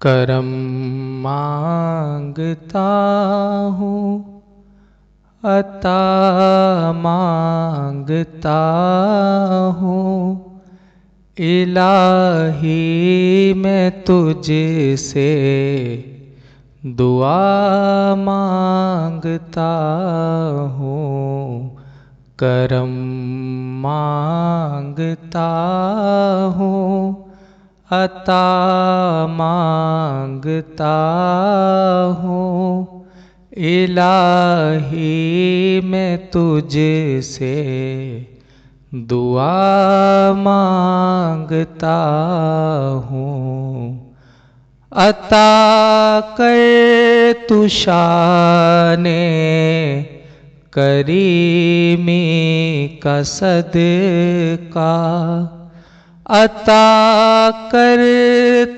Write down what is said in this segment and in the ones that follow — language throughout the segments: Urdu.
کرم مانگتا ہوں، عطا مانگتا ہوں، الہی میں تجھ سے دعا مانگتا ہوں، کرم مانگتا ہوں، عطا مانگتا ہوں، الہی میں تجھ سے دعا مانگتا ہوں، عطا کر تو شان کریمی کا صدقہ، عطا کر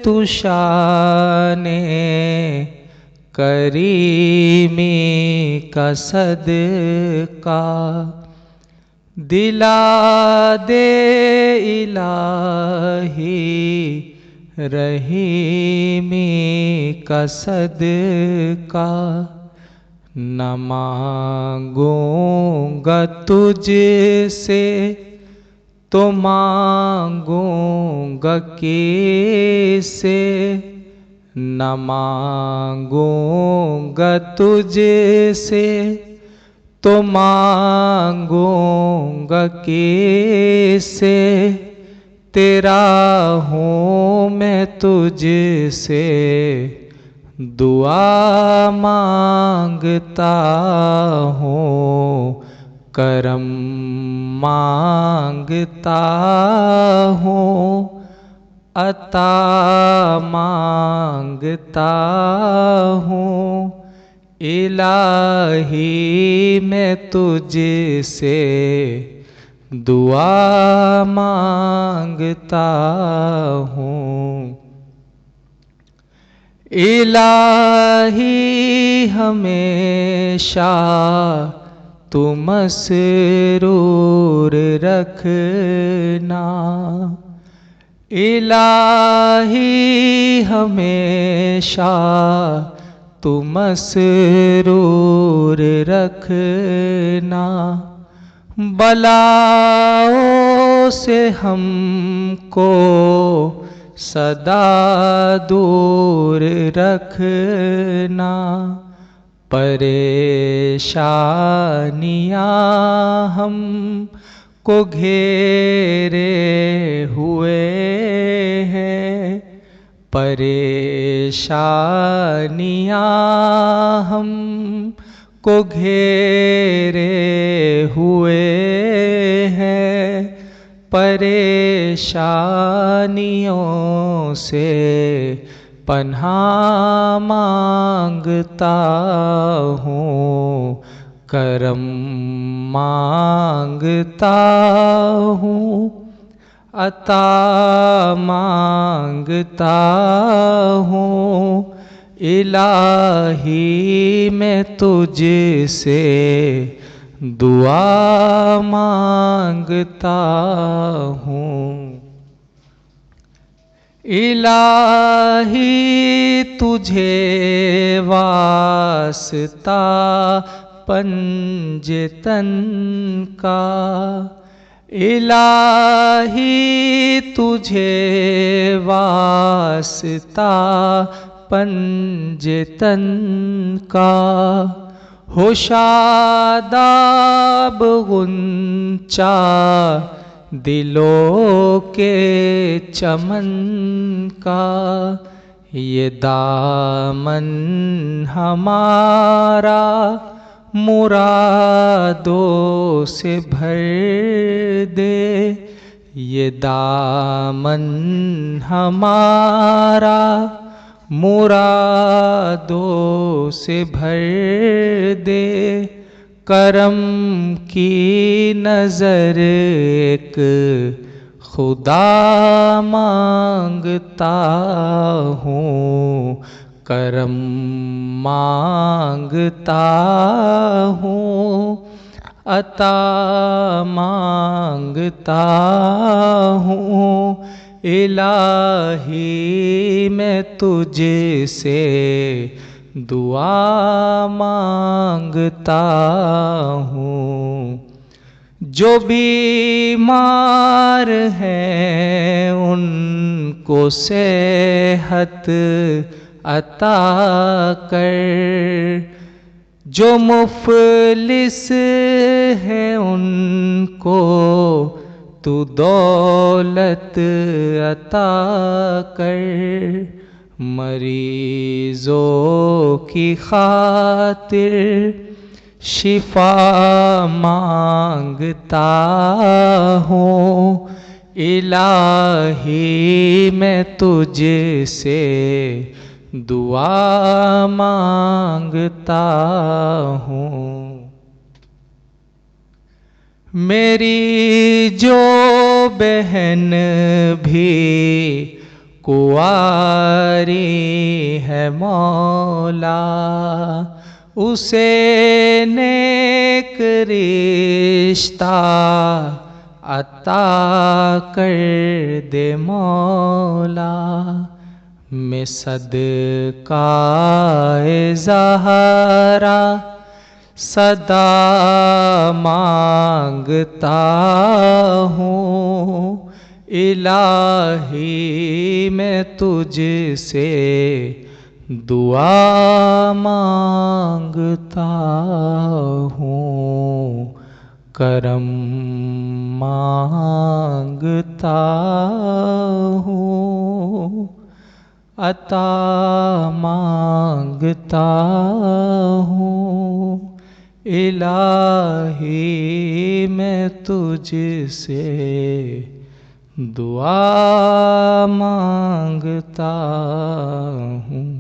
تو شان کریمی کا صدقہ، دلا دے الہی رحیمی کا صدقہ، نہ مانگوں گا تجھ سے تو مانگوں گا کس سے، نہ مانگوں گا تجھ سے تو مانگوں گا کس سے، تیرا ہوں میں تجھ سے دعا مانگتا ہوں، کرم مانگتا ہوں، عطا مانگتا ہوں، الہی میں تجھ سے دعا مانگتا ہوں، الہی ہمیشہ تو مسرور رکھنا، الہی ہمیشہ تو مسرور رکھنا، بلاؤں سے ہم کو سدا دور رکھنا، پریشانیاں ہم کو گھیرے ہوئے ہیں، پریشانیاں ہم کو گھیرے ہوئے ہیں، پریشانیوں سے پناہ مانگتا ہوں، کرم مانگتا ہوں، عطا مانگتا ہوں، الہی میں تجھ سے دعا مانگتا ہوں، الہی تجھے واسطہ پنجتن کا، الہی تجھے واسطہ پنجتن کا، ہو شاداب غنچہ دلوں کے چمن کا، یہ دامن ہمارا مرادوں سے بھر دے، یہ دامن ہمارا مرادوں سے بھر دے، کرم کی نظر ایک خدا مانگتا ہوں، کرم مانگتا ہوں، عطا مانگتا ہوں، الہی میں تجھ سے دعا مانگتا ہوں، جو بیمار ہیں ان کو صحت عطا کر، جو مفلس ہیں ان کو تو دولت عطا کر، مریضوں کی خاطر شفا مانگتا ہوں، الہی میں تجھ سے دعا مانگتا ہوں۔ میری جو بہن بھی کنواری ہے مولا، اسے نیک رشتہ عطا کر دے مولا، میں صدقہ زہرا صدا مانگتا ہوں، الہی میں تجھ سے دعا مانگتا ہوں، کرم مانگتا ہوں، عطا مانگتا ہوں، الہی میں تجھ سے دعا مانگتا ہوں۔